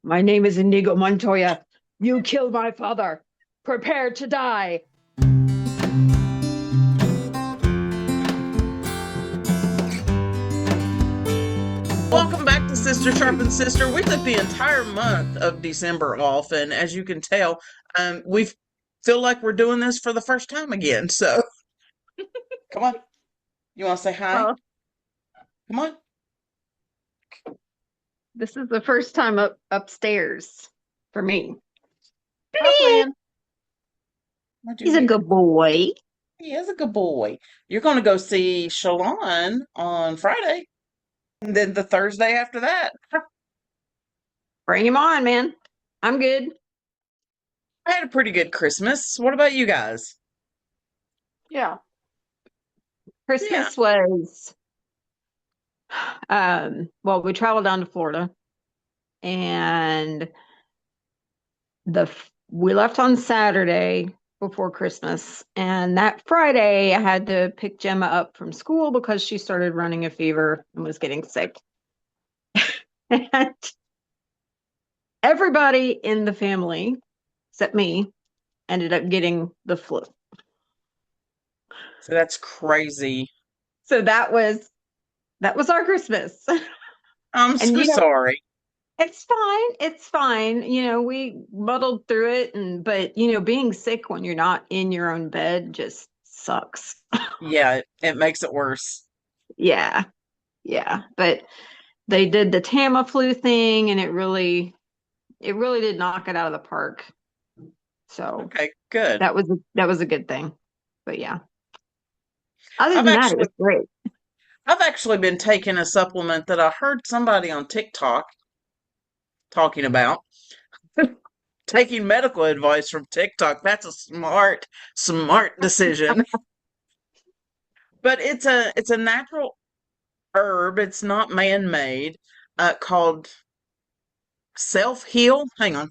My name is Inigo Montoya. You killed my father. Prepare to die. Welcome back to Sister Sharp and Sister. We took the entire month of December off, and as you can tell, we feel like we're doing this for the first time again. So, come on. You want to say hi? Well, Come on. this is the first time upstairs for me. Hi, Flynn. What'd you He's a hear? good boy. He is a good boy. You're going to go see Shalon on Friday, and then the Thursday after that. Bring him on, man. I'm good. I had a pretty good Christmas. What about you guys? Yeah. Yeah. Christmas was well, we traveled down to Florida and we left on Saturday before Christmas, and that Friday I had to pick Gemma up from school because she started running a fever and was getting sick. And everybody in the family, except me, ended up getting the flu. So that's crazy. So that was our Christmas. I'm And so sorry. it's fine. It's fine. We muddled through it, and but being sick when you're not in your own bed just sucks. Yeah, it makes it worse. Yeah. Yeah. But they did the Tamiflu thing, and it really did knock it out of the park. So Okay, good. that was a good thing. But yeah. Other I've than that, it actually was great. I've actually been taking a supplement that I heard somebody on TikTok talking about. Taking medical advice from TikTok. That's a smart decision. But it's a natural herb. It's not man-made. Called Self Heal. Hang on.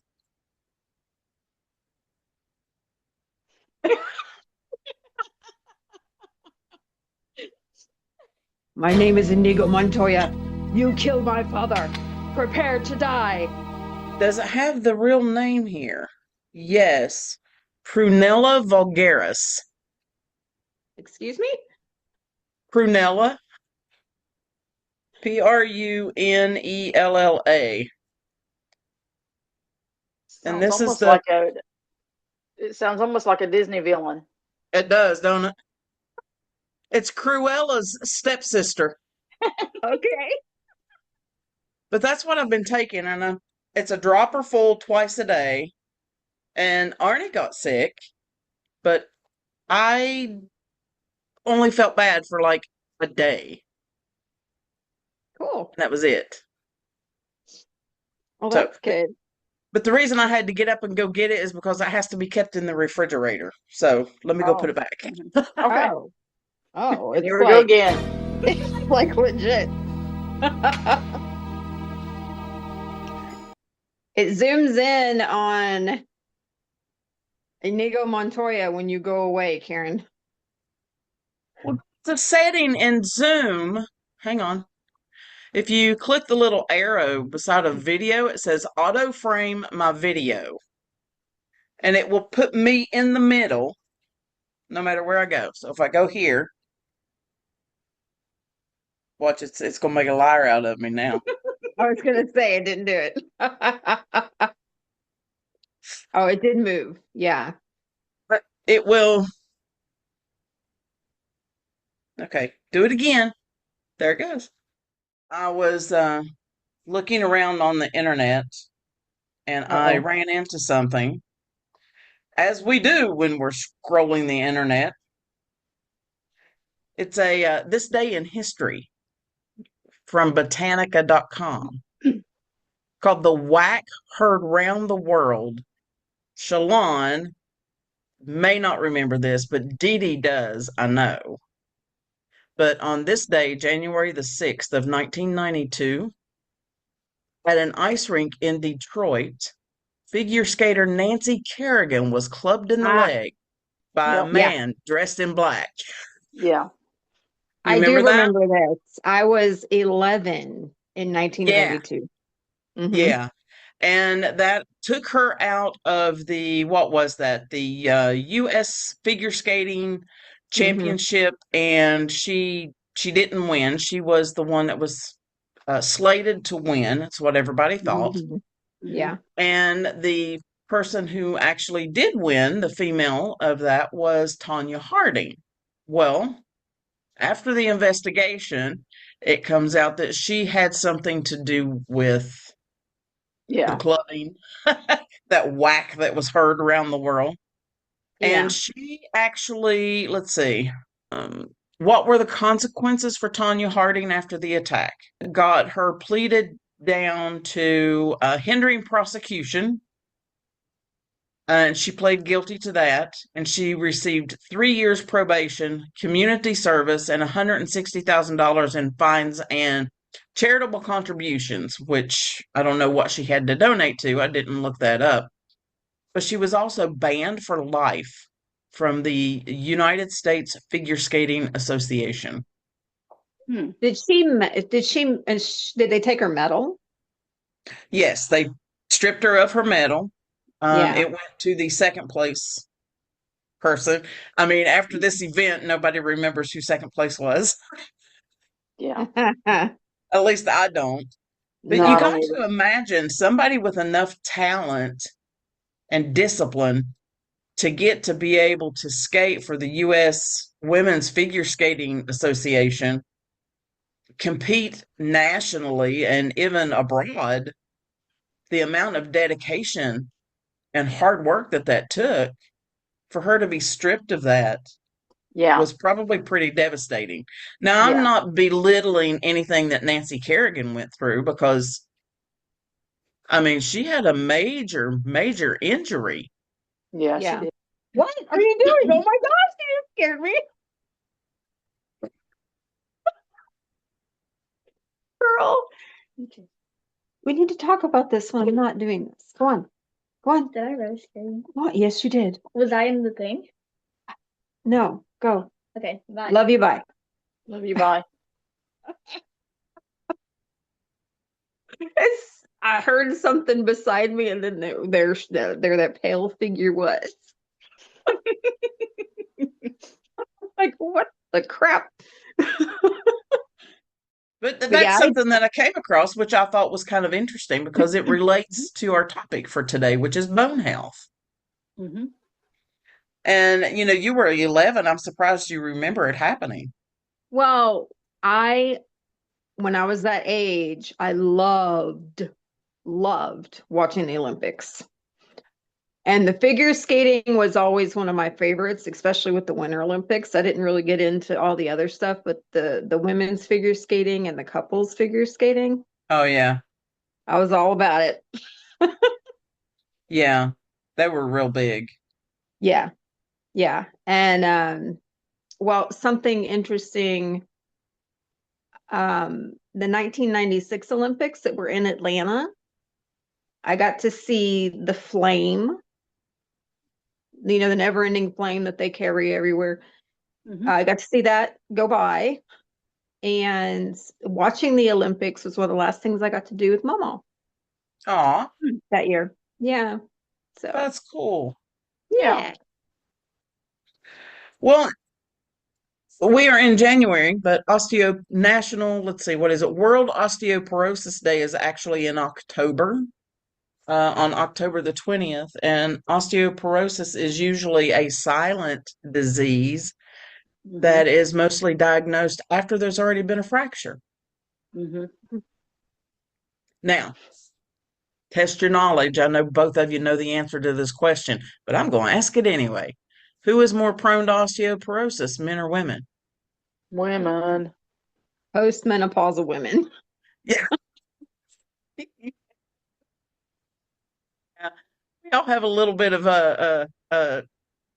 My name is Inigo Montoya. You killed my father. Prepare to die. Does it have the real name here? Yes. Prunella vulgaris. Excuse me? Prunella. Prunella. And Sounds this is almost the like a it sounds almost like a Disney villain. it does, don't it? It's Cruella's stepsister. Okay. But that's what I've been taking, and it's a dropper full twice a day. And Arnie got sick, but I only felt bad for like a day. Cool. And that was it. Well, So, that's good. but the reason I had to get up and go get it is because it has to be kept in the refrigerator. So let me go put Oh. it back. Mhm. Okay. Oh. Oh, it's Here we go like again. like legit. It zooms in on Inigo Montoya when you go away, Karen. Well, the setting in Zoom, hang on. If you click the little arrow beside a video, it says auto frame my video. And it will put me in the middle no matter where I go. So if I go here, watch it's gonna make a liar out of me now. I was gonna say it didn't do it. Oh, it did move. Yeah. But it will. Okay, do it again. There it goes. I was looking around on the internet and I Uh-oh. ran into something, as we do when we're scrolling the internet. It's a this day in history from Botanica.com called The Whack Heard Round the World. Shalon may not remember this, but Dee Dee does, I know. But on this day, January the 6th of 1992, at an ice rink in Detroit, figure skater Nancy Kerrigan was clubbed in the Ah, leg by a Yep. yeah. man dressed in black. Yeah. You I do remember that? remember this. I was 11 in Yeah, 1992. Mm-hmm. yeah. And that took her out of the, what was that? The U.S. Figure Skating Championship, and she didn't win. She was the one that was slated to win. That's what everybody thought. Mhm. Mhm. Yeah. And the person who actually did win, the female of that, was Tanya Harding. Well, after the investigation, it comes out that she had something to do with the Yeah. clubbing, that whack that was heard around the world. Yeah. And she actually, let's see, what were the consequences for Tanya Harding after the attack? Got her pleaded down to hindering prosecution, and she pled guilty to that. And she received 3 years probation, community service, and $160,000 in fines and charitable contributions, which I don't know what she had to donate to. I didn't look that up. But she was also banned for life from the United States Figure Skating Association. Hmm. Did they take her medal? Yes, they stripped her of her medal. Yeah. It went to the second place person. I mean, after this event, nobody remembers who second place was. Yeah. At least I don't. But No, you I No. got don't either. to imagine somebody with enough talent and discipline to get to be able to skate for the U.S. Women's Figure Skating Association, compete nationally and even abroad, the amount of dedication and hard work that that took for her to be stripped of that Yeah. was probably pretty devastating. Now, I'm Yeah. not belittling anything that Nancy Kerrigan went through because, I mean, she had a major, major injury. Yeah, she Yeah. did. What are you doing? Oh my gosh, you scared me. Girl. Okay. We need to talk about this when I'm not doing this. Go on. Go on. Did I really scare you? What? Yes, you did. Was I in the thing? No, go. Okay, bye. Love you. Bye. Love you. Bye. I heard something beside me, and then there that pale figure was. Like, what the crap? But But that's yeah, something that I came across, which I thought was kind of interesting because it relates to our topic for today, which is bone health. Hmm. And, you know, you were 11. I'm surprised you remember it happening. well, when I was that age, I loved watching the Olympics. And the figure skating was always one of my favorites, especially with the Winter Olympics. I didn't really get into all the other stuff, but the women's figure skating and the couples figure skating, Oh, yeah. I was all about it. Yeah. They were real big. Yeah. Yeah. And well, something interesting, the 1996 Olympics that were in Atlanta, I got to see the flame, the never-ending flame that they carry everywhere. Hmm. I got to see that go by, and watching the Olympics was one of the last things I got to do with Mama Aw, that year. Yeah. So, that's cool. yeah. Well, we are in January, but let's see, what is it? World Osteoporosis Day is actually in October, on October the 20th. And osteoporosis is usually a silent disease that is mostly diagnosed after there's already been a fracture. Hmm. Now, test your knowledge. I know both of you know the answer to this question, but I'm going to ask it anyway. Who is more prone to osteoporosis, men or women? Women. Postmenopausal women. Yeah. We all have a little bit of I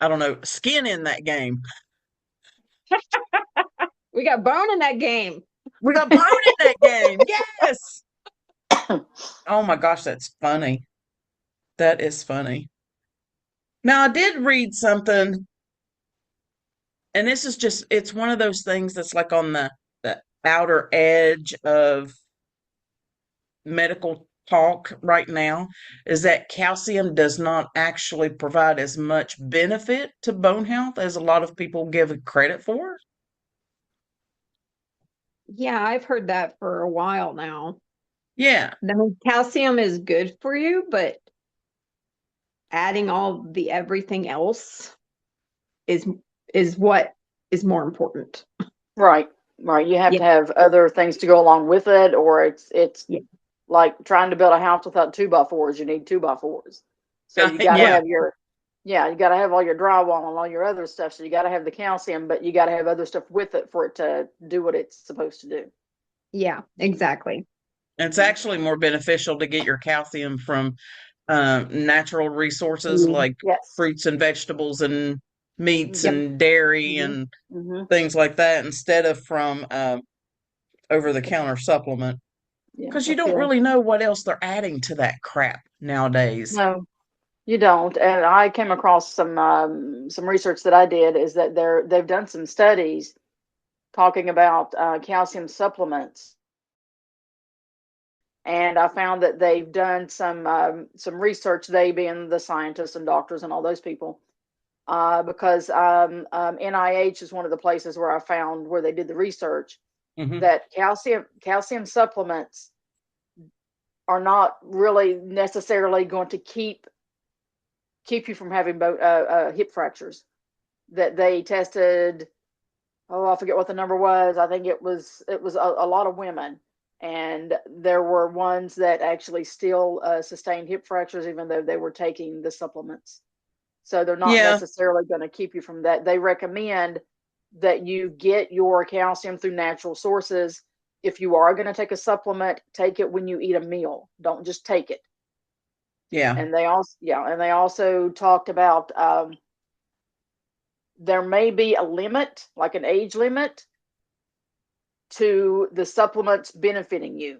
don't know, skin in that game. We got bone in that game. We got bone in that game. Yes. Oh my gosh, that's funny. That is funny. Now, I did read something, and this is just, it's one of those things that's like on the outer edge of medical talk right now is that calcium does not actually provide as much benefit to bone health as a lot of people give it credit for. Yeah, I've heard that for a while now. Yeah. I mean, calcium is good for you, but adding all the everything else is what is more important. Right, right. You have Yeah. to have other things to go along with it, or it's Yeah. like trying to build a house without 2x4s. You need 2x4s. So you got to Yeah. have you got to have all your drywall and all your other stuff. So you got to have the calcium, but you got to have other stuff with it for it to do what it's supposed to do. Yeah, exactly. It's actually more beneficial to get your calcium from natural resources Mm. like Yes. fruits and vegetables and meats Yep. and dairy Mhm. and Mhm. things like that instead of from over-the-counter supplement. Yeah, Because you that's don't it. really know what else they're adding to that crap nowadays. No, you don't. And I came across some research that I did is that they've done some studies talking about calcium supplements, and I found that they've done some research. They being the scientists and doctors and all those people, because NIH is one of the places where I found where they did the research Hmm. that calcium supplements are not really necessarily going to keep you from having hip fractures. That they tested, oh, I forget what the number was. I think it was a lot of women, and there were ones that actually still sustained hip fractures even though they were taking the supplements. So they're not Yeah, necessarily going to keep you from that. They recommend that you get your calcium through natural sources. If you are going to take a supplement, take it when you eat a meal. Don't just take it. yeah, And they also talked about there may be a limit, like an age limit, to the supplements benefiting you.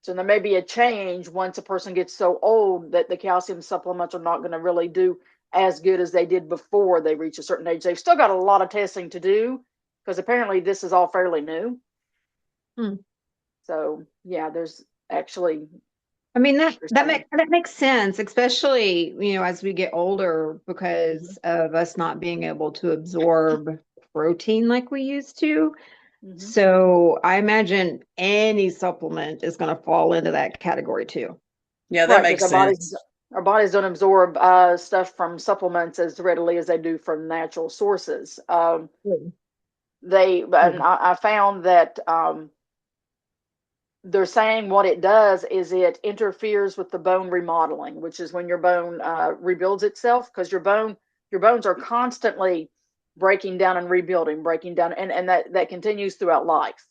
So there may be a change once a person gets so old that the calcium supplements are not going to really do as good as they did before they reach a certain age. They've still got a lot of testing to do because apparently this is all fairly new. Hmm. So yeah, there's actually I mean, that there's that some- makes that makes sense, especially, as we get older because of us not being able to absorb protein like we used to. Mhm. So I imagine any supplement is going to fall into that category too. yeah, that Right, because makes sense. our bodies don't absorb stuff from supplements as readily as they do from natural sources. Mm. And I found that they're saying what it does is it interferes with the bone remodeling, which is when your bone rebuilds itself, because your bones are constantly breaking down and rebuilding, breaking down, and that continues throughout life.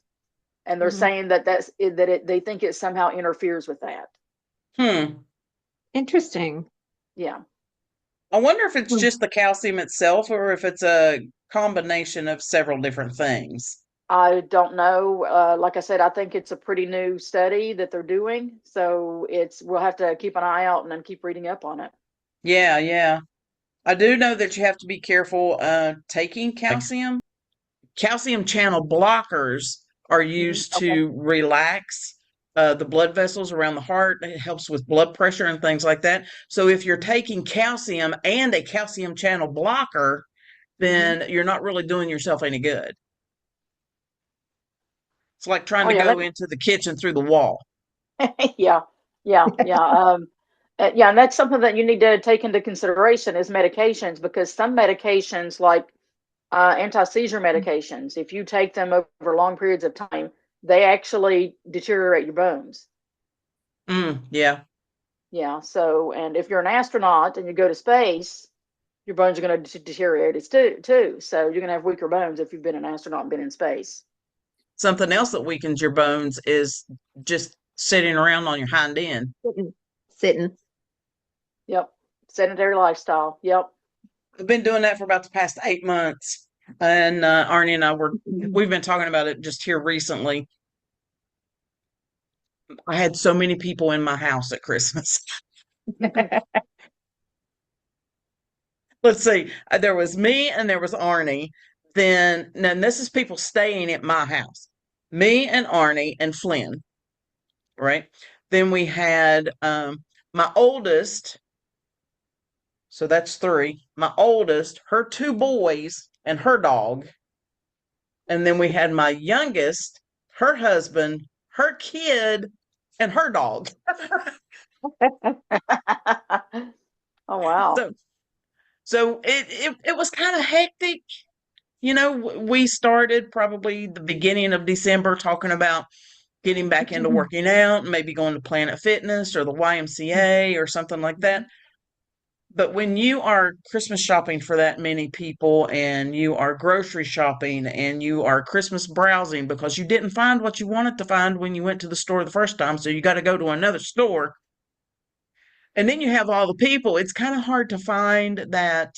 And they're Mhm. saying that they think it somehow interferes with that. Interesting. Yeah. I wonder if it's Hmm. just the calcium itself or if it's a combination of several different things. I don't know. Like I said, I think it's a pretty new study that they're doing, so we'll have to keep an eye out and then keep reading up on it. Yeah, yeah. I do know that you have to be careful taking calcium. Calcium channel blockers are used Okay. to relax the blood vessels around the heart. It helps with blood pressure and things like that. So if you're taking calcium and a calcium channel blocker, then you're not really doing yourself any good. It's like trying Oh to yeah, go into the kitchen through the wall. yeah, yeah. Yeah, and that's something that you need to take into consideration is medications, because some medications, like anti-seizure medications, if you take them over long periods of time, they actually deteriorate your bones. Yeah. Yeah. So, and if you're an astronaut and you go to space, your bones are going to deteriorate too. So you're going to have weaker bones if you've been an astronaut and been in space. Something else that weakens your bones is just sitting around on your hind end. Sitting. Yep. Sedentary lifestyle. Yep. I've been doing that for about the past 8 months. And Arnie and I we've been talking about it just here recently. I had so many people in my house at Christmas. Let's see. There was me and there was Arnie. Then this is people staying at my house. Me and Arnie and Flynn, right? Then we had my oldest, so that's three. My oldest, her two boys, and her dog. And then we had my youngest, her husband, her kid, and her dog. Oh, wow. So so it was kind of hectic. You know, we started probably the beginning of December talking about getting back into working out, maybe going to Planet Fitness or the YMCA or something like that. But when you are Christmas shopping for that many people and you are grocery shopping and you are Christmas browsing because you didn't find what you wanted to find when you went to the store the first time, so you got to go to another store. And then you have all the people, it's kind of hard to find that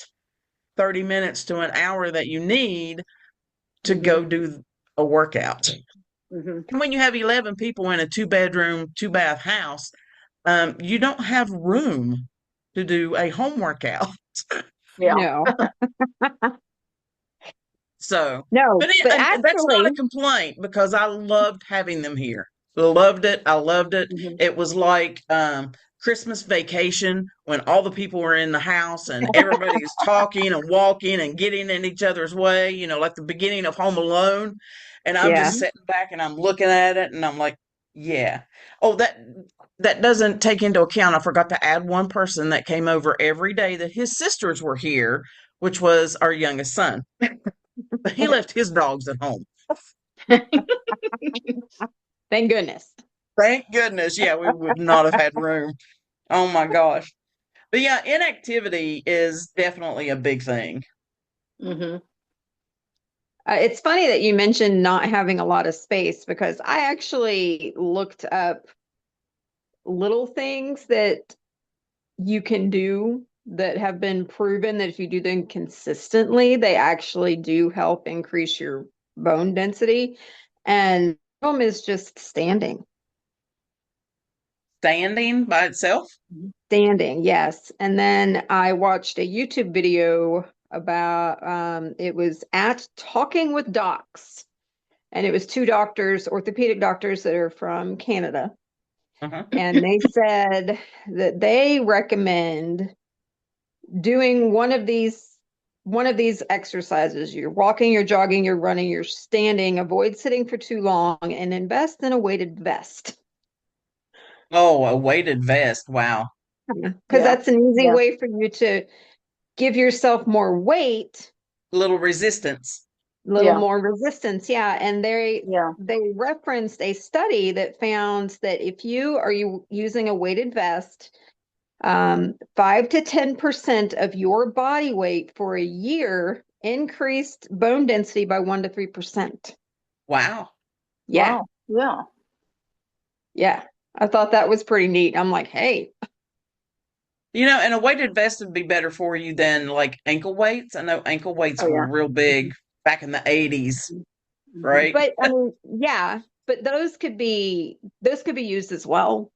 30 minutes to an hour that you need to go do a workout. Mhm. And when you have 11 people in a two-bedroom, two-bath house, you don't have room to do a home workout. Yeah. No, So, no, but and that's not actually, a complaint because I loved having them here. Loved it. I loved it. Mhm. It was like Christmas vacation when all the people were in the house and everybody was talking and walking and getting in each other's way, you know, like the beginning of Home Alone. And I'm yeah. just sitting back and I'm looking at it and I'm like, yeah. Oh, that doesn't take into account. I forgot to add one person that came over every day that his sisters were here, which was our youngest son. But he left his dogs at home. Thank goodness. Thank goodness. Yeah, we would not have had room. Oh my gosh. But yeah, inactivity is definitely a big thing. Mhm. It's funny that you mentioned not having a lot of space because I actually looked up little things that you can do that have been proven that if you do them consistently, they actually do help increase your bone density. And one of them is just standing. Standing by itself. Standing, yes. And then I watched a YouTube video about it was at Talking with Docs, and it was two doctors, orthopedic doctors that are from Canada. Uh-huh. And they said that they recommend doing one of these exercises. You're walking, you're jogging, you're running, you're standing, avoid sitting for too long, and invest in a weighted vest. Oh, a weighted vest. Wow. Because Yeah. that's an easy Yeah. way for you to give yourself more weight, Little resistance. a little Yeah. more resistance. Yeah. And Yeah. they referenced a study that found that if you are using a weighted vest, 5 to 10% of your body weight for a year increased bone density by 1 to 3%. Wow. Yeah. Wow. Yeah. Yeah. I thought that was pretty neat. I'm like, hey, You know, and a weighted vest would be better for you than like ankle weights. I know ankle weights Oh, were yeah. real big back in the 80s, Mhm. right? but I mean, yeah, but those could be used as well.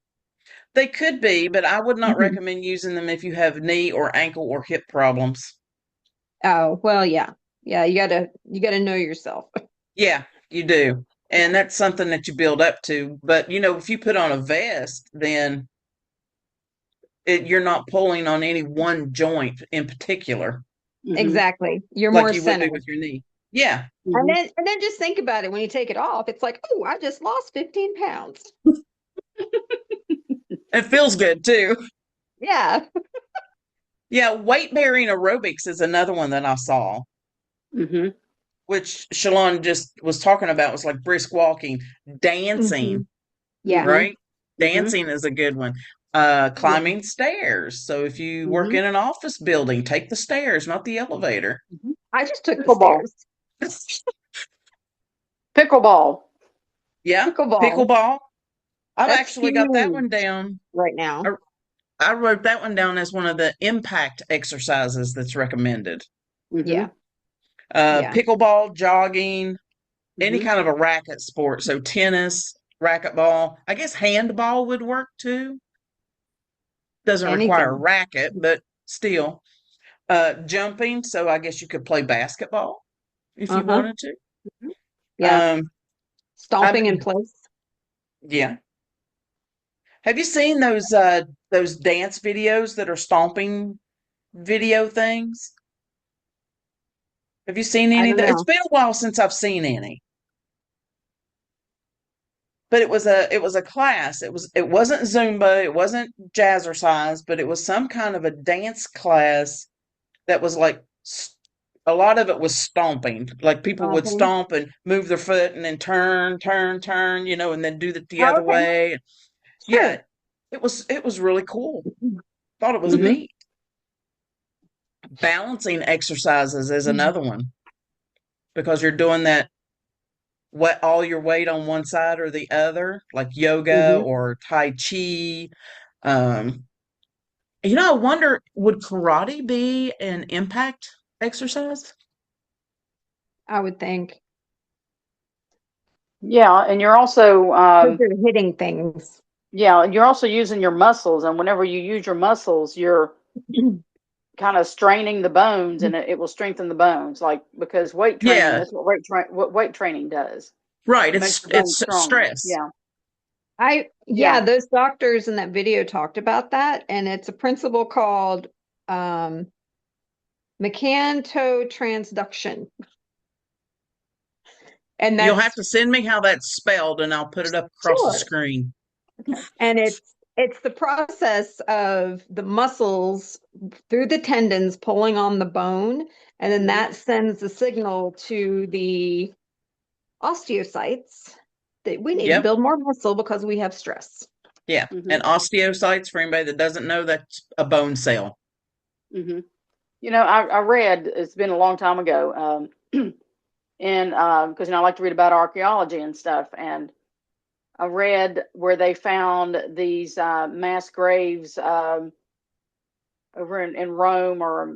They could be, but I would not Mhm. recommend using them if you have knee or ankle or hip problems. Oh, well, yeah. Yeah, you gotta know yourself. Yeah, you do. And that's something that you build up to. But, you know, if you put on a vest, then you're not pulling on any one joint in particular, Mhm. Exactly. You're like more you would do centered. with your knee. Yeah, And Mhm. then just think about it when you take it off. It's like, oh, I just lost 15 pounds. it feels good too. Yeah. Yeah, weight bearing aerobics is another one that I saw, Mhm. which Shalon just was talking about. Was like brisk walking, dancing, Mhm. Yeah. Mhm. right? Mhm. Dancing is a good one. Yeah. Climbing stairs. So if you work Mhm. in an office building, take the stairs, not the elevator. Mhm. I just took the Pickleball. stairs. Pickleball. Yeah, Pickleball. pickleball. I've That's actually got that huge one down. right now. I, I wrote that one down as one of the impact exercises that's recommended. Yeah. Mhm. Yeah. Pickleball, jogging, any Mhm. kind of a racket sport. So tennis, racquetball. I guess handball would work too. Doesn't require a Anything. racket, but still. Jumping. So I guess you could play basketball if you Uh-huh. wanted to. Mhm. Yeah. Um, Stomping in I'm place. yeah. Have you seen those dance videos that are stomping video things? Have you seen I any of don't that? It's know. been a while since I've seen any. But it was a class. It wasn't Zumba, it wasn't jazzercise, but it was some kind of a dance class that was like a lot of it was stomping. Like people would Stomping. stomp and move their foot and then turn, turn, turn, and then do the Oh, other okay. way. Yeah, Sure. it was really cool. Thought it was Mhm. neat. Balancing exercises is another one because you're doing that all your weight on one side or the other, like yoga Hmm. or Tai Chi. Um, I wonder, would karate be an impact exercise? I would think. Yeah, and you're also Because you're hitting things. yeah, and you're also using your muscles, and whenever you use your muscles, you're kind of straining the bones, and it will strengthen the bones. Like because weight training, Yeah, that's what weight training does. right. It makes It's the bones it's stronger. stress. Yeah, Yeah, yeah. those doctors in that video talked about that, and it's a principle called um, mechanotransduction. And You'll have that's to send me how that's spelled, and I'll put it up across the sure. screen. Okay. And it's the process of the muscles through the tendons pulling on the bone, and then Mhm. that sends the signal to the osteocytes that we need to Yep. build more muscle because we have stress. Yeah. And Mhm. osteocytes, for anybody that doesn't know, that's a bone cell. Mhm. I read it's been a long time ago, and because I like to read about archaeology and stuff, and I read where they found these mass graves over in Rome or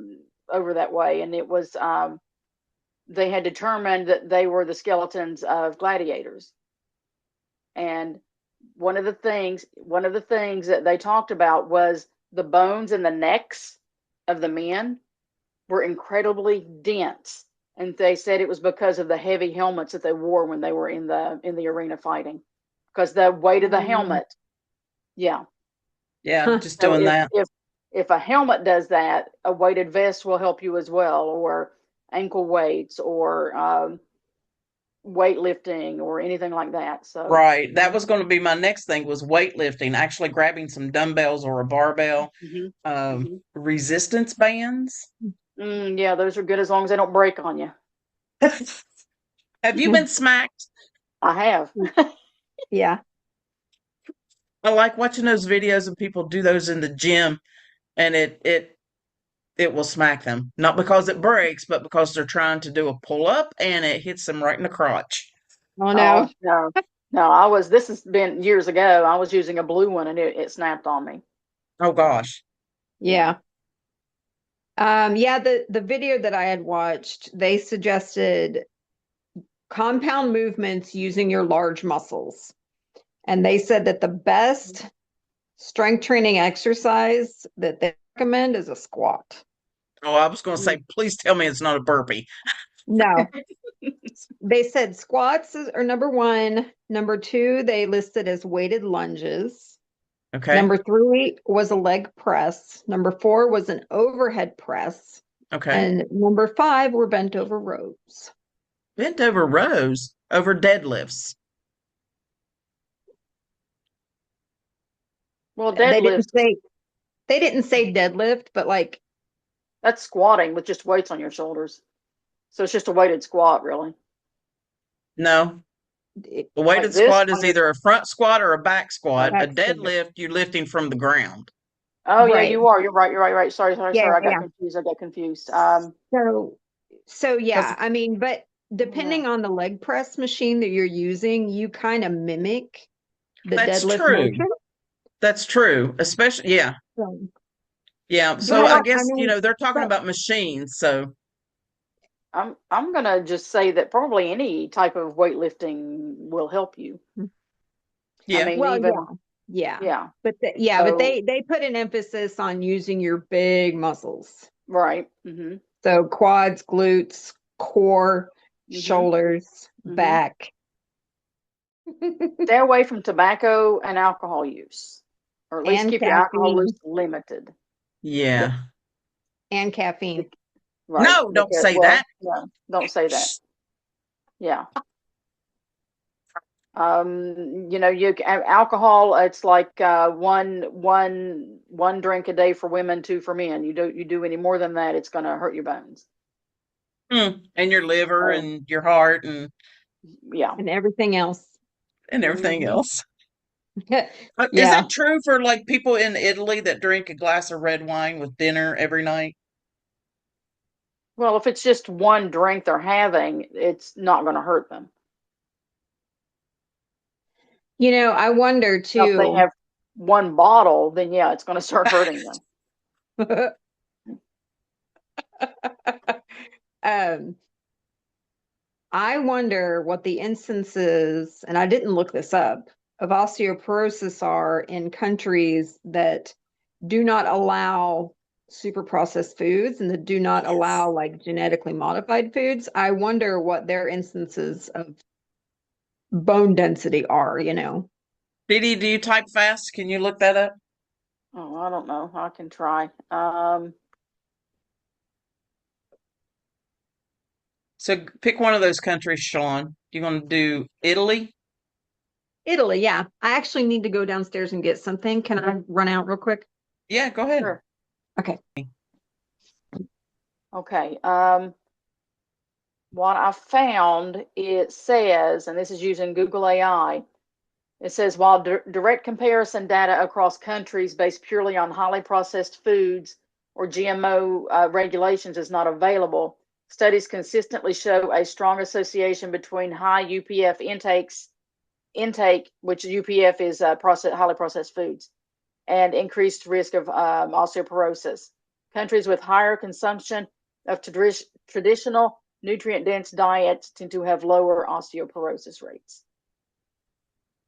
over that way, and it was they had determined that they were the skeletons of gladiators. And one of the things that they talked about was the bones in the necks of the men were incredibly dense, and they said it was because of the heavy helmets that they wore when they were in the arena fighting, because the weight of the Um, helmet. Yeah. Yeah, huh. just So doing if that. if if a helmet does that, a weighted vest will help you as well, or ankle weights, or weightlifting, or anything like that. So, Right. That was going to be my next thing was weightlifting, actually grabbing some dumbbells or a barbell, mhm, mhm. resistance bands. Yeah, those are good as long as they don't break on you. Have you been smacked? I have. Yeah. I like watching those videos of people do those in the gym and it will smack them. Not because it breaks, but because they're trying to do a pull up and it hits them right in the crotch. Oh no. Oh no, no, I was. This has been years ago. I was using a blue one, and it snapped on me. Oh gosh. Yeah. Yeah. Yeah, the video that I had watched, they suggested compound movements using your large muscles. And they said that the best strength training exercise that they recommend is a squat. Oh, I was going to say, please tell me it's not a burpee. No, they said are number one. Number two, they listed as weighted lunges. Okay. Number three was a leg press. Number four was an overhead press. Okay. And number five were bent over rows. Bent over rows over deadlifts. Well, They didn't deadlift, say they didn't say deadlift, but like that's squatting with just weights on your shoulders. So it's just a weighted squat, really. No. it, A Like weighted this squat is on your. either a front squat or a back squat. A back squat. deadlift, you're lifting from the ground. Oh yeah, Right. you are. You're right. You're right. Right. Sorry. Sorry. Yeah, Sorry. I got yeah. confused. I got confused. So Because yeah, I mean, but Yeah. depending on the leg press machine that you're using, you kind of mimic the that's deadlift true. motion. That's true. Especially, yeah. So, Yeah. So I but I guess, mean, they're talking but about machines. So, I'm gonna just say that probably any type of weightlifting will help you. I yeah. mean, well, even yeah, yeah. but So they put an emphasis on using your big muscles. right. Mm-hmm. So quads, glutes, core, Mm-hmm. shoulders, Mm-hmm. back. Stay away from tobacco and alcohol use. or at least And keep your alcohol caffeine. use limited. Yeah. And caffeine. Right. No, don't Because, say well, that. no, don't say that. Yeah. Alcohol, it's like one drink a day for women, two for men. You do any more than that, it's going to hurt your bones. And your liver Oh. and your heart and Yeah. And everything else. everything Mhm. else. Is Yeah. that true for like people in Italy that drink a glass of red wine with dinner every night? Well, if it's just one drink they're having, it's not going to hurt them. I wonder Now, if they too. have one bottle, then yeah, it's going to start hurting them. um, I wonder what the instances, and I didn't look this up, of osteoporosis are in countries that do not allow super processed foods and that do not allow like genetically modified foods. I wonder what their instances of bone density are. Didi, do you type fast? Can you look that up? Oh, I don't know. I can try. So pick one of those countries, Sean. You want to do Italy? Italy, yeah. I actually need to go downstairs and get something. Can I run out real quick? Yeah, go ahead. Sure. Okay. Okay. What I found, it says, and this is using Google AI, it says while direct comparison data across countries based purely on highly processed foods or GMO regulations is not available, studies consistently show a strong association between high UPF intake, which UPF is highly processed foods, and increased risk of osteoporosis. Countries with higher consumption of traditional nutrient-dense diets tend to have lower osteoporosis rates.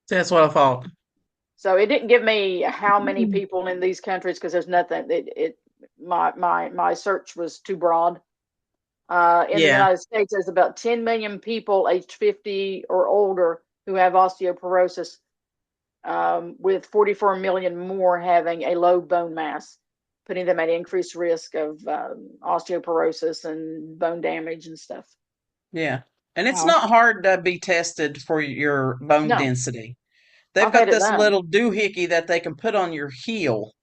That's what I thought. So it didn't give me how many people in these countries because there's nothing. My search was too broad. In the Yeah. United States, there's about 10 million people aged 50 or older who have osteoporosis, with 44 million more having a low bone mass, putting them at increased risk of osteoporosis and bone damage and stuff. Yeah. And it's Wow. not hard to be tested for your bone No, density. They've I've had got it this done. little doohickey that they can put on your heel.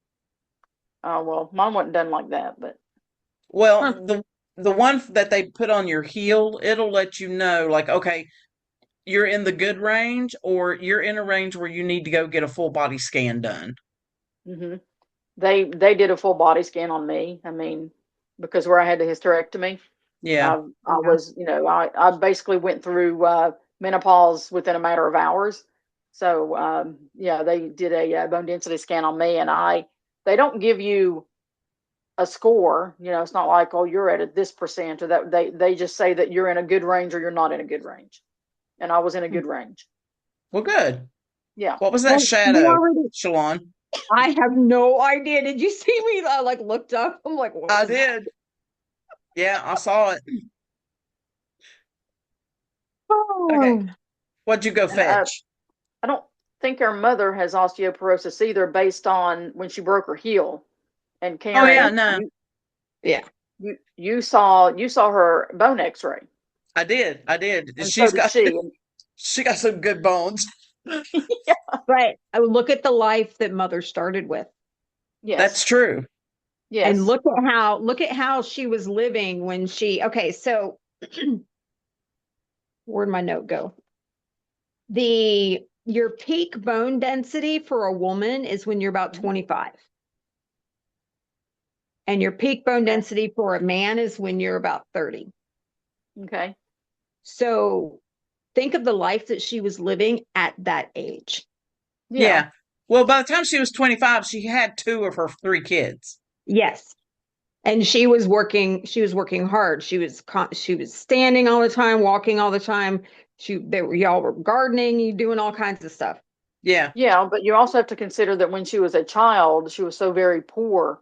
Well, mine wasn't done like that, but Well, Huh. the one that they put on your heel, it'll let you know, like, okay, you're in the good range or you're in a range where you need to go get a full body scan done. hmm they did a full body scan on me. I mean, because where I had the hysterectomy, Yeah. I was, I basically went through menopause within a matter of hours. So yeah, they did a bone density scan on me, and they don't give you a score. It's not like, oh, you're at this percent or that. They just say that you're in a good range or you're not in a good range, and I was in a good range. Well, good. Yeah. What was that Well, you shadow, already, Shalon? I have no idea. Did you see me? I like looked up. I'm like, what I was that? did. Yeah, I saw it. Okay. Oh, What'd you go And fetch? I don't think our mother has osteoporosis either, based on when she broke her heel. And Oh yeah, Karen, no, yeah. you saw her bone X-ray, I did. I did. and so did she. She got some good bones. Right. I would look at the life that mother started with That's Yes, true. and yes. look at how she was living when okay, so where'd my note go? Your peak bone density for a woman is when you're about 25. And your peak bone Okay. density for a man is when you're about 30. Okay. So think of the life that she was living at that age. Yeah. Well, by the time she was 25, she had two of her three kids. Yes. And she was working hard. She was standing all the time, walking all the time. Y'all were gardening, you doing all kinds of stuff. Yeah. Yeah, but you also have to consider that when she was a child, she was so very poor,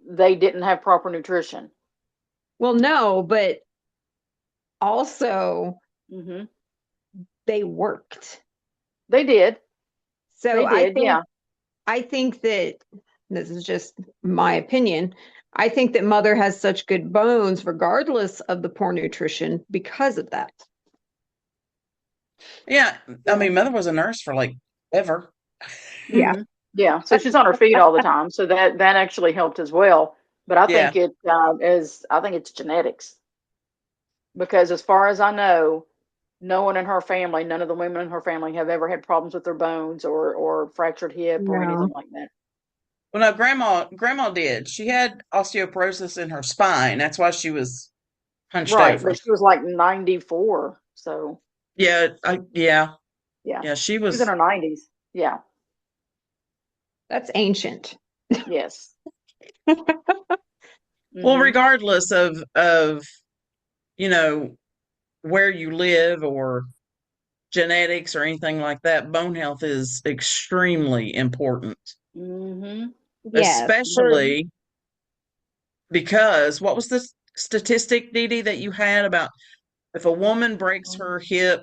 they didn't have proper nutrition. Well, no, but also hmm they worked. They did. So They I did, think yeah. I think that this is just my opinion. I think that mother has such good bones regardless of the poor nutrition because of that. Yeah, I mean, mother was a nurse for like ever. Yeah. Mhm. Yeah, so she's on her feet all the time, so that actually helped as well. But I Yeah, think I think it's genetics, because as far as I know, no one in her family, none of the women in her family have ever had problems with their bones or fractured hip or anything No. like that. well, no, grandma did. She had osteoporosis in her spine. That's why she was hunched Right, over. but she was like 94, so Yeah, yeah, yeah, yeah. She she was in was. her 90s. Yeah, That's ancient. yes. Well, Hmm. regardless of you know where you live or genetics or anything like that, bone health is extremely important, Hmm. Yeah. For especially because what was the statistic, Dee Dee, that you had about if a woman breaks her hip?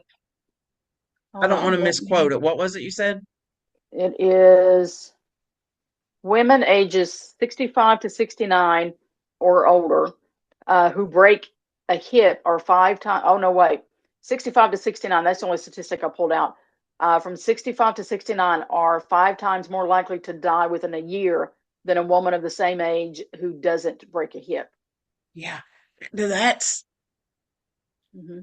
I Hold don't want on, to misquote it. What was it you said? it is women ages 65 to 69 or older who break a hip are 5 times, oh no, wait, 65 to 69, that's the only statistic I pulled out. From 65 to 69 are 5 times more likely to die within a year than a woman of the same age who doesn't break a hip. Yeah, that's Hmm.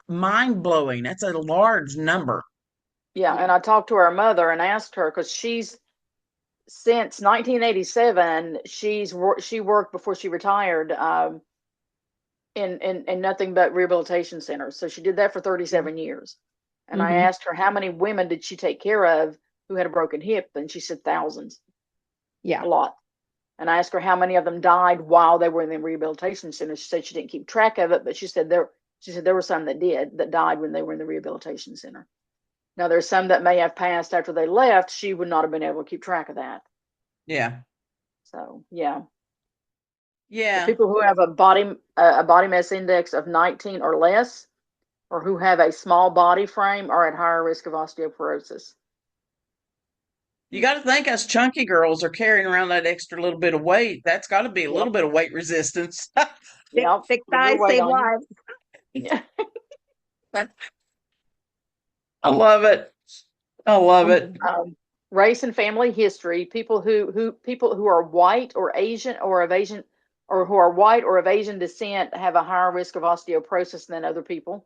mind blowing. That's a large number. Yeah, and I talked to her mother and asked her because she's since 1987 she worked before she retired in nothing but rehabilitation centers. So she did that for 37 years. And I hmm asked her how many women did she take care of who had a broken hip, and she said thousands, Yeah. a lot. And I asked her how many of them died while they were in the rehabilitation center. She said she didn't keep track of it, but she said there were some that died when they were in the rehabilitation center. Now there's some that may have passed after they left. She would not have been able to keep track of that. Yeah, So yeah. So yeah. people who have a body mass index of 19 or less, or who have a small body frame, are at higher risk of osteoporosis. You got to think us chunky girls are carrying around that extra little bit of weight. That's got to be a little Yep. bit of weight resistance. Thick, Yep. thick Put your thighs weight save on you. lives. Yeah. I love it. I love it. Um, Race and family history. People who are white or Asian or of Asian or who are white or of Asian descent have a higher risk of osteoporosis than other people.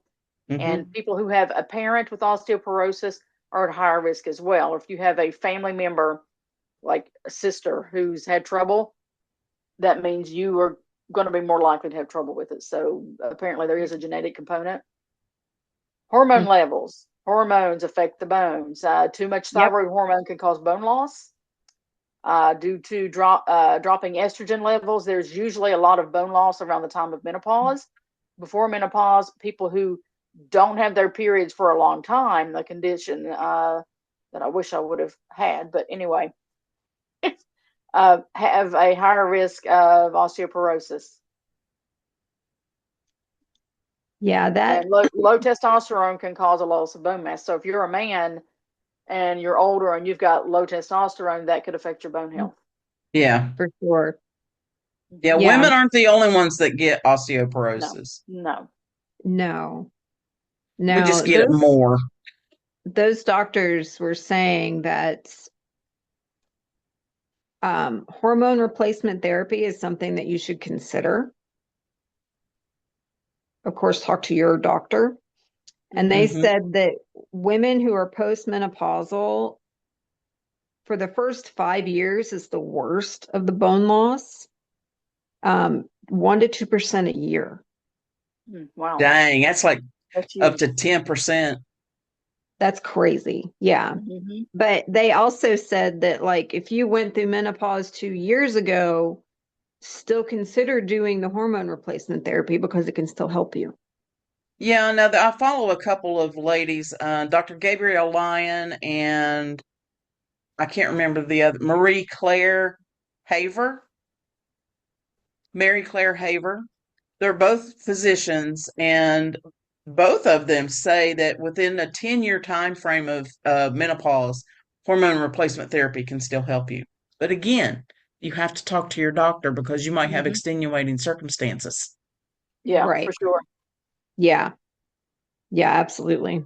And Hmm. people who have a parent with osteoporosis are at higher risk as well. If you have a family member, like a sister, who's had trouble, that means you are going to be more likely to have trouble with it. So apparently there is a genetic component. Hormone levels. Hormones affect the bones. Too much Yep. thyroid hormone can cause bone loss. Due to dropping estrogen levels, there's usually a lot of bone loss around the time of menopause. Before menopause, people who don't have their periods for a long time, the condition that I wish I would have had, but anyway, have a higher risk of osteoporosis. Yeah, that And low testosterone can cause a loss of bone mass. So if you're a man and you're older and you've got low testosterone, that could affect your bone health. Yeah. for sure. Yeah. Mhm. Yeah, Women aren't the only ones that get No, osteoporosis. no. no, We just no. get it more. Those doctors were saying that hormone replacement therapy is something that you should consider. Of course, talk to your doctor. And they Hmm. said that women who are postmenopausal for the first 5 years is the worst of the bone loss, 1 to 2% a year. Wow, Dang, that's like that's up huge. to 10%. That's crazy. Yeah. Hmm. But they also said that, like, if you went through menopause 2 years ago, still consider doing the hormone replacement therapy because it can still help you. Yeah, no, I follow a couple of ladies, Dr. Gabrielle Lyon and I can't remember the other, Haver, Mary Claire Haver. They're both physicians, and both of them say that within a 10-year time frame of menopause, hormone replacement therapy can still help you. But again, you have to talk to your doctor because you might have Mhm. extenuating circumstances. Yeah, for Right. sure. Yeah. Yeah, absolutely.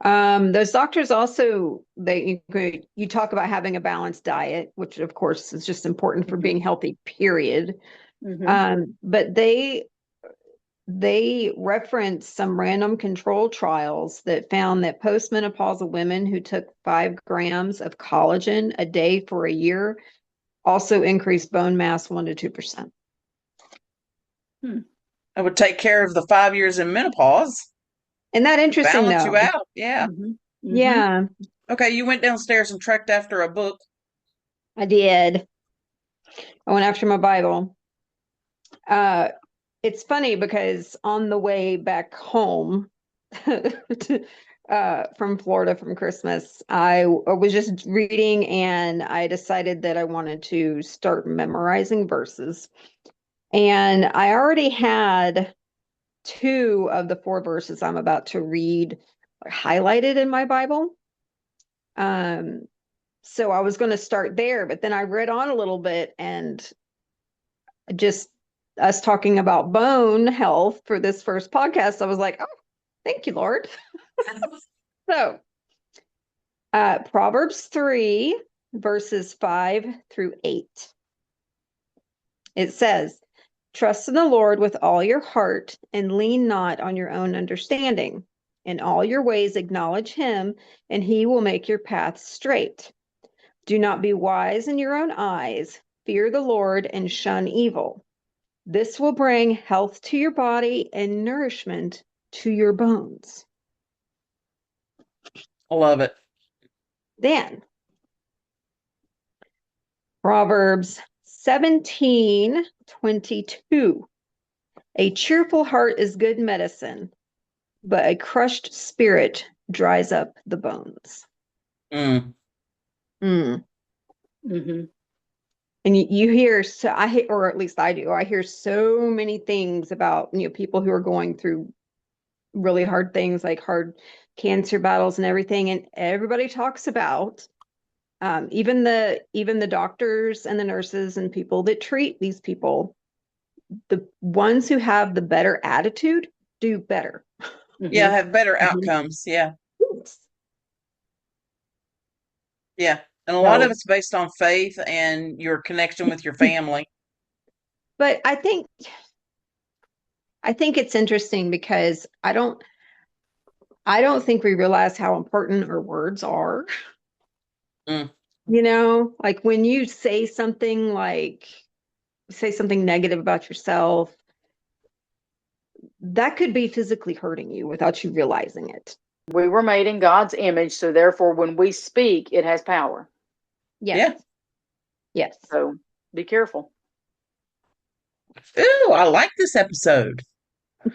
Those doctors also you talk about having a balanced diet, which of course is just important for Mhm. being healthy, period. Mhm. But they reference some random control trials that found that postmenopausal women who took 5 grams of collagen a day for a year also increased bone mass 1 to 2%. It would take care of the 5 years in menopause, Isn't that interesting balance you though? out. Yeah. Mhm. Mhm. Yeah, Okay, you went downstairs and trekked after a book. I did. I went after my Bible. Uh, it's funny because on the way back home from Florida from Christmas, I was just reading and I decided that I wanted to start memorizing verses. And I already had 2 of the 4 verses I'm about to read highlighted in my Bible. Um, so I was going to start there, but then I read on a little bit and just us talking about bone health for this first podcast, I was like, oh, thank you, Lord. So, Proverbs 3, verses 5 through 8. It says, trust in the Lord with all your heart and lean not on your own understanding. In all your ways, acknowledge him, and he will make your paths straight. Do not be wise in your own eyes. Fear the Lord and shun evil. This will bring health to your body and nourishment to your bones. I love it. Then, Proverbs 17:22. A cheerful heart is good medicine, but a crushed spirit dries up the bones. Mm. Mm. Mhm. And you hear, so or at least I do, I hear so many things about, people who are going through really hard things like hard cancer battles and everything. And everybody talks about, even the doctors and the nurses and people that treat these people, the ones who have the better attitude do better. Yeah, Mhm. have better Mhm. outcomes. Yeah. Yeah. And a lot of So, it's based on faith and your connection with your family. but I think it's interesting because I don't think we realize how important our words are. Mm. Like when you say something negative about yourself, that could be physically hurting you without you realizing it. We were made in God's image, so therefore, when we speak, it has power. Yes. Yeah. Yes. So be careful. Ooh, I like this episode. Oh,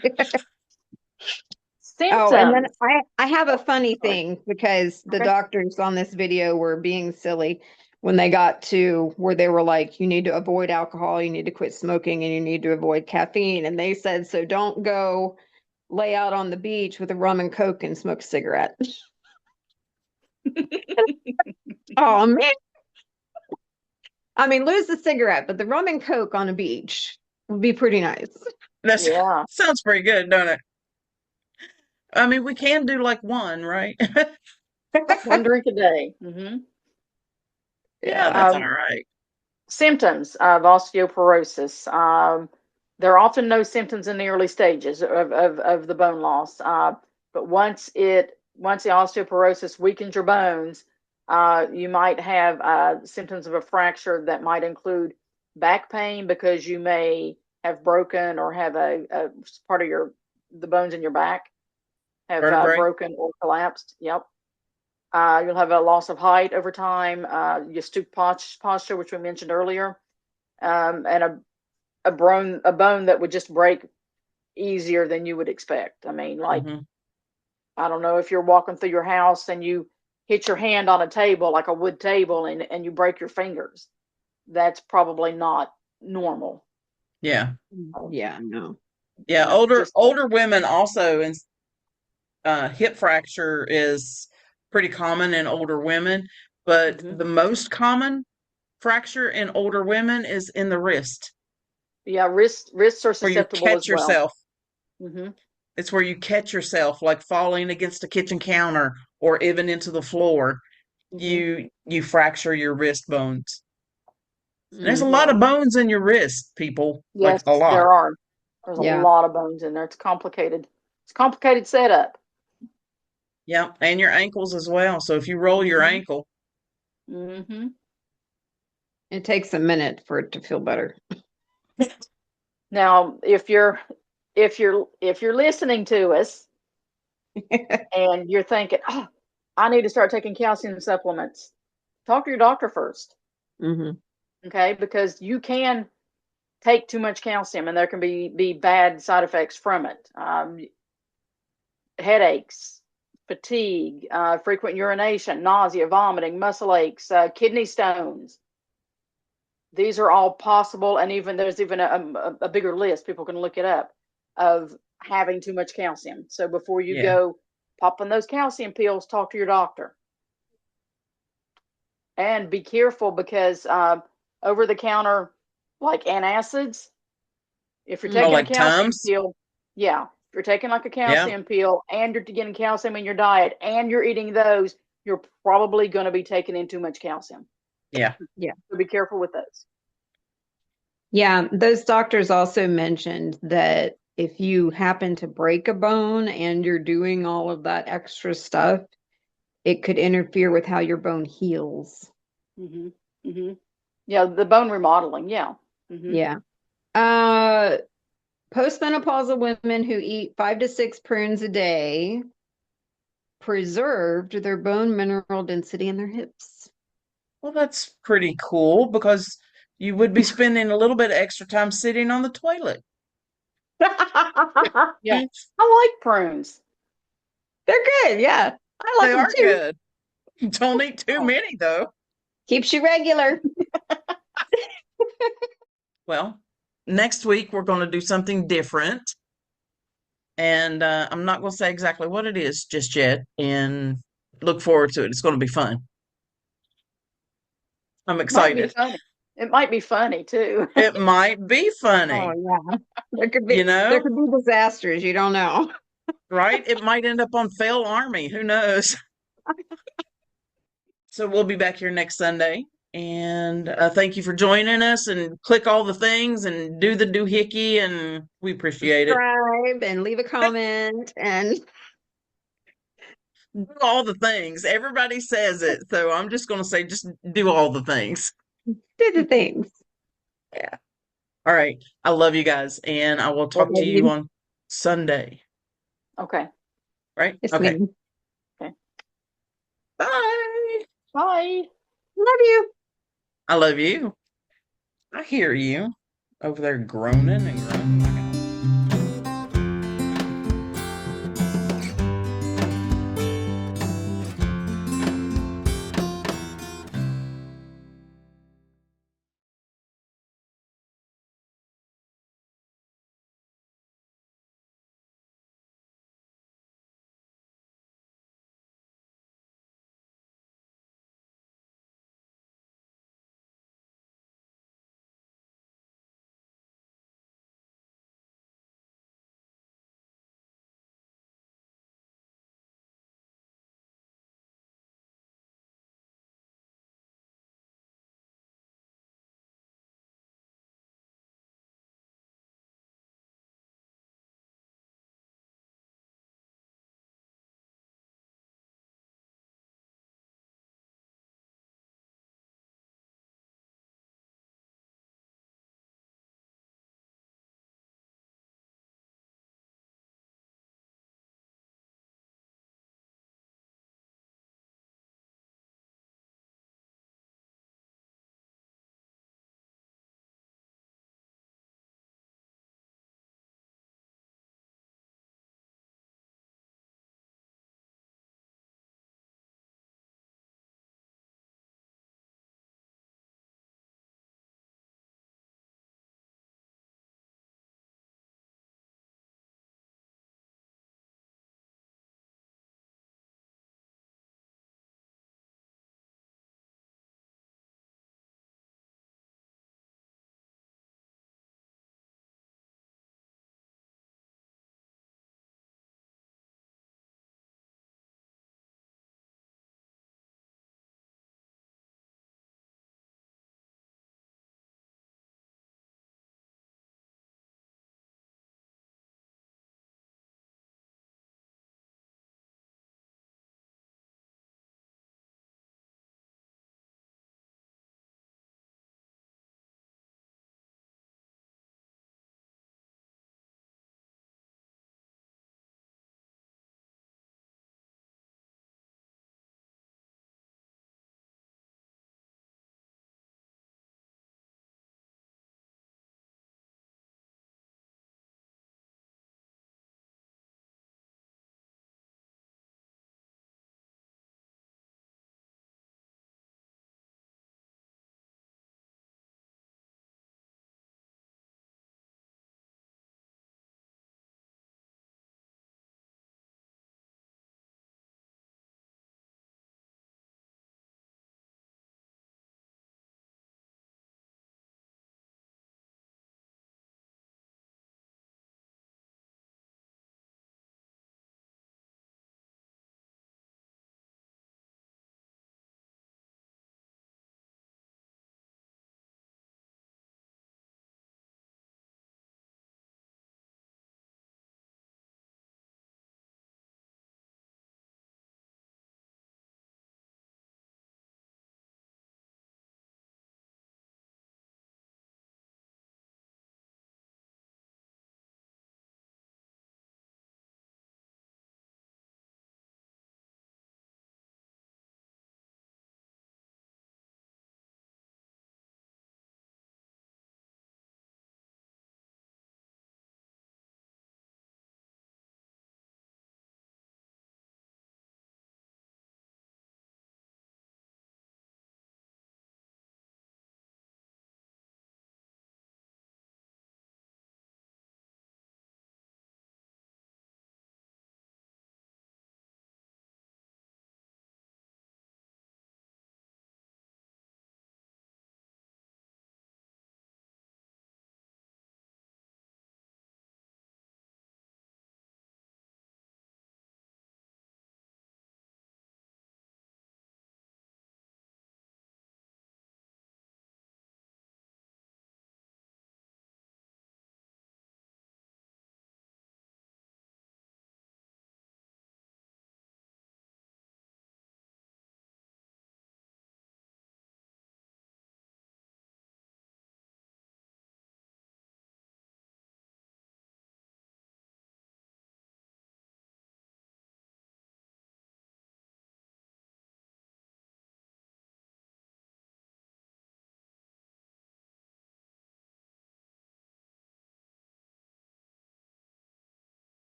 and then Symptoms. I have a funny Sorry. thing because the Okay. doctors on this video were being silly when they got to where they were like, you need to avoid alcohol, you need to quit smoking, and you need to avoid caffeine. And they said, so don't go lay out on the beach with a rum and coke and smoke a cigarette. Oh man. I mean, lose the cigarette, but the rum and coke on a beach would be pretty nice. That Yeah. sounds pretty good, don't it? I mean, we can do like one, right? One drink a day. Hmm. Yeah, Yeah. that's all Um, right. symptoms of osteoporosis. There are often no symptoms in the early stages of the bone loss. But once the osteoporosis weakens your bones, you might have symptoms of a fracture that might include back pain because you may have broken or have a part of the bones in your back have Vertebrae. broken or collapsed. Yep. You'll have a loss of height over time, your stoop posture, which we mentioned earlier, and a bone that would just break easier than you would expect. I mean, like, Hmm. I don't know if you're walking through your house and you hit your hand on a table, like a wood table, and you break your fingers. That's probably not normal. Yeah. Yeah, no. Yeah. Older Just older women also, and hip fracture is pretty common in older women, but Mhm. the most common fracture in older women is in the wrist, Yeah, wrists are where you susceptible catch as well. yourself. Hmm. It's where you catch yourself, like falling against a kitchen counter or even into the floor. Hmm. You fracture your wrist bones. And there's a Mm, lot Yeah. of bones in your wrist, people. Like Yes, a lot. there are. There's a yeah. lot of bones in there. It's complicated. It's a complicated setup. Yeah, and your ankles as well. So if you roll your Mhm. ankle, Hmm. It takes a minute for it to feel better. Now, if you're listening to us and you're thinking, oh, I need to start taking calcium supplements, talk to your doctor first, Hmm. okay? Because you can take too much calcium and there can be bad side effects from it. Headaches, fatigue, frequent urination, nausea, vomiting, muscle aches, kidney stones. These are all possible, and there's even a bigger list. People can look it up of having too much calcium. So before you yeah. go popping those calcium pills, talk to your doctor and be careful because over the counter, like antacids, if you're Mm. Oh, taking a like calcium Tums? pill, yeah, if you're taking like a Yeah. calcium pill and you're getting calcium in your diet and you're eating those, you're probably going to be taking in too much calcium. Yeah. So be careful with those. Yeah, those doctors also mentioned that if you happen to break a bone and you're doing all of that extra stuff, it could interfere with how your bone heals. Hmm. Hmm. Yeah, the bone remodeling. Yeah. Hmm. Yeah. Uh, Postmenopausal women who eat 5 to 6 prunes a day preserved their bone mineral density in their hips. Well, that's pretty cool because you would be spending a little bit of extra time sitting on the toilet. Yeah, I like prunes. They're good. Yeah. I like They them are too. good. Don't eat too Oh. many, though. Keeps you regular. Well, next week we're going to do something different. And I'm not going to say exactly what it is just yet. And look forward to it. It's going to be fun. I'm Might be excited. funny. It might be funny too. It might be Oh funny, yeah. you There know, could be disasters. You don't know. right? It might end up on Fail Army. Who knows? So we'll be back here next Sunday. And thank you for joining us and click all the things and do the doohickey. And we appreciate it. Subscribe and leave a comment and Do all the things. Everybody says it. So I'm just going to say, just do all the things. do the things. Yeah. All right. I love you guys. And I will talk to Love you you. on Sunday. Okay. Right? Yes, Okay. ma'am. Bye. Bye. Love you. I love you. I hear you over there groaning and groaning.